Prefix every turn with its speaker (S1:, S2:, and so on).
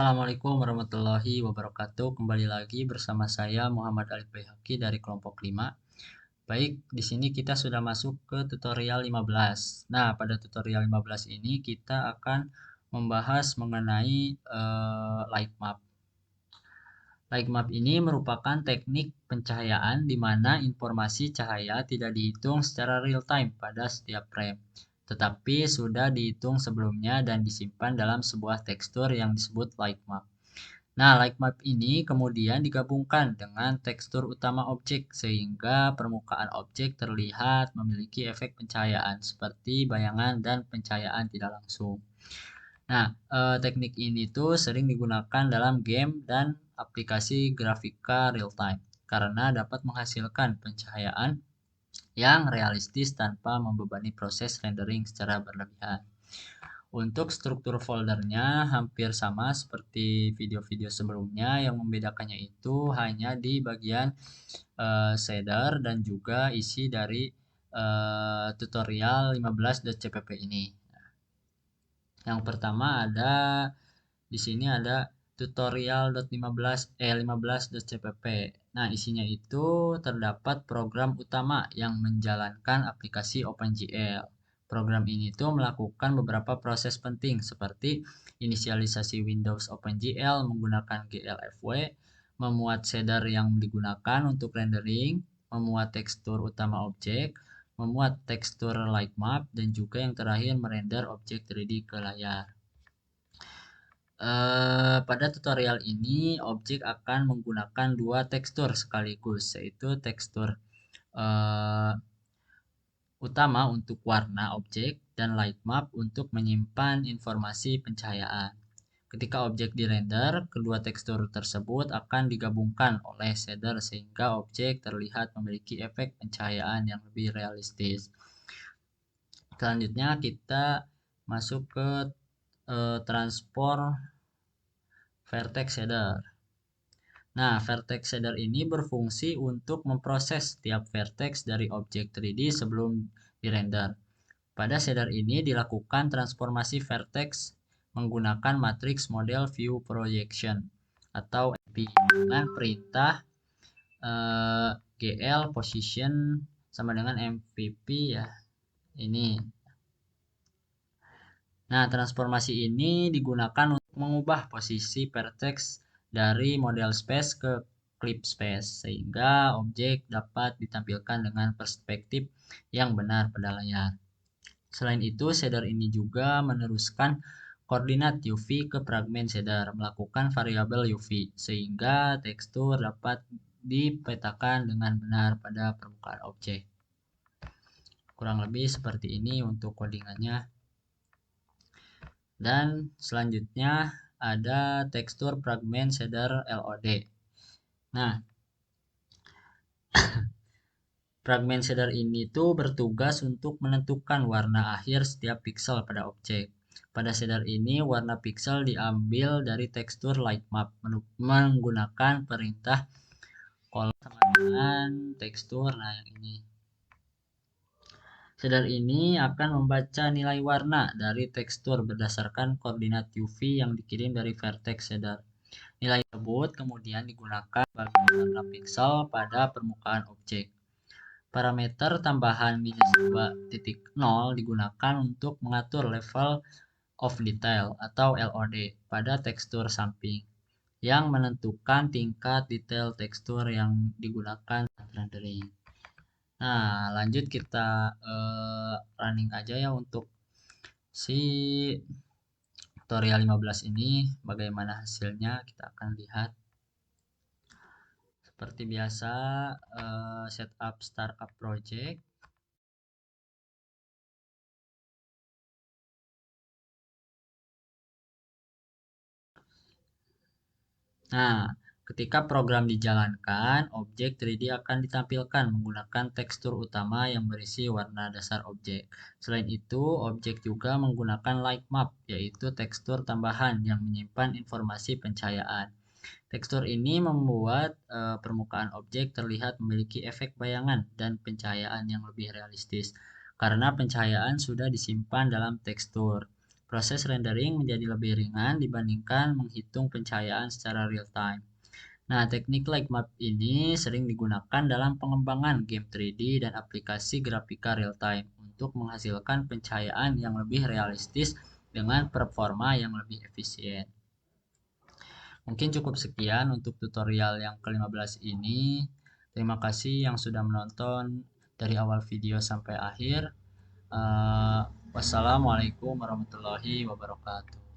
S1: Assalamualaikum warahmatullahi wabarakatuh. Kembali lagi bersama saya Muhammad Alif Baihaqi dari kelompok 5. Baik, di sini kita sudah masuk ke tutorial 15. Nah, pada tutorial 15 ini kita akan membahas mengenai light map. Light map ini merupakan teknik pencahayaan di mana informasi cahaya tidak dihitung secara real time pada setiap frame, tetapi sudah dihitung sebelumnya dan disimpan dalam sebuah tekstur yang disebut light map. Nah, light map ini kemudian digabungkan dengan tekstur utama objek sehingga permukaan objek terlihat memiliki efek pencahayaan seperti bayangan dan pencahayaan tidak langsung. Nah, teknik ini tuh sering digunakan dalam game dan aplikasi grafika real time karena dapat menghasilkan pencahayaan yang realistis tanpa membebani proses rendering secara berlebihan. Untuk struktur foldernya hampir sama seperti video-video sebelumnya, yang membedakannya itu hanya di bagian shader dan juga isi dari tutorial 15.cpp ini. Yang pertama ada di sini ada tutorial.15.cpp. Nah, isinya itu terdapat program utama yang menjalankan aplikasi OpenGL. Program ini tuh melakukan beberapa proses penting seperti inisialisasi Windows OpenGL menggunakan glfw, memuat shader yang digunakan untuk rendering, memuat tekstur utama objek, memuat tekstur light map, dan juga yang terakhir merender objek 3D ke layar. Pada tutorial ini, objek akan menggunakan dua tekstur sekaligus, yaitu tekstur utama untuk warna objek dan light map untuk menyimpan informasi pencahayaan. Ketika objek dirender, kedua tekstur tersebut akan digabungkan oleh shader sehingga objek terlihat memiliki efek pencahayaan yang lebih realistis. Selanjutnya kita masuk ke transform vertex shader. Nah, vertex shader ini berfungsi untuk memproses setiap vertex dari objek 3D sebelum dirender. Pada shader ini dilakukan transformasi vertex menggunakan matrix model view projection atau MP dengan perintah GL position sama dengan MVP ya. Ini. Nah, transformasi ini digunakan untuk mengubah posisi vertex dari model space ke clip space sehingga objek dapat ditampilkan dengan perspektif yang benar pada layar. Selain itu, shader ini juga meneruskan koordinat UV ke fragmen shader melakukan variabel UV sehingga tekstur dapat dipetakan dengan benar pada permukaan objek. Kurang lebih seperti ini untuk codingannya. Dan selanjutnya ada tekstur fragmen shader LOD. Nah, fragmen shader ini tuh bertugas untuk menentukan warna akhir setiap pixel pada objek. Pada shader ini, warna pixel diambil dari tekstur light map menggunakan perintah color sama dengan tekstur. Nah, yang ini. Shader ini akan membaca nilai warna dari tekstur berdasarkan koordinat UV yang dikirim dari vertex shader. Nilai tersebut kemudian digunakan sebagai warna pixel pada permukaan objek. Parameter tambahan -2.0 digunakan untuk mengatur level of detail atau LOD pada tekstur samping yang menentukan tingkat detail tekstur yang digunakan saat rendering. Nah, lanjut kita running aja ya untuk si tutorial 15 ini. Bagaimana hasilnya kita akan lihat. Seperti biasa, setup startup project. Nah, ketika program dijalankan, objek 3D akan ditampilkan menggunakan tekstur utama yang berisi warna dasar objek. Selain itu, objek juga menggunakan light map, yaitu tekstur tambahan yang menyimpan informasi pencahayaan. Tekstur ini membuat permukaan objek terlihat memiliki efek bayangan dan pencahayaan yang lebih realistis, karena pencahayaan sudah disimpan dalam tekstur. Proses rendering menjadi lebih ringan dibandingkan menghitung pencahayaan secara real time. Nah, teknik light map ini sering digunakan dalam pengembangan game 3D dan aplikasi grafika real time untuk menghasilkan pencahayaan yang lebih realistis dengan performa yang lebih efisien. Mungkin cukup sekian untuk tutorial yang ke-15 ini. Terima kasih yang sudah menonton dari awal video sampai akhir. Wassalamualaikum warahmatullahi wabarakatuh.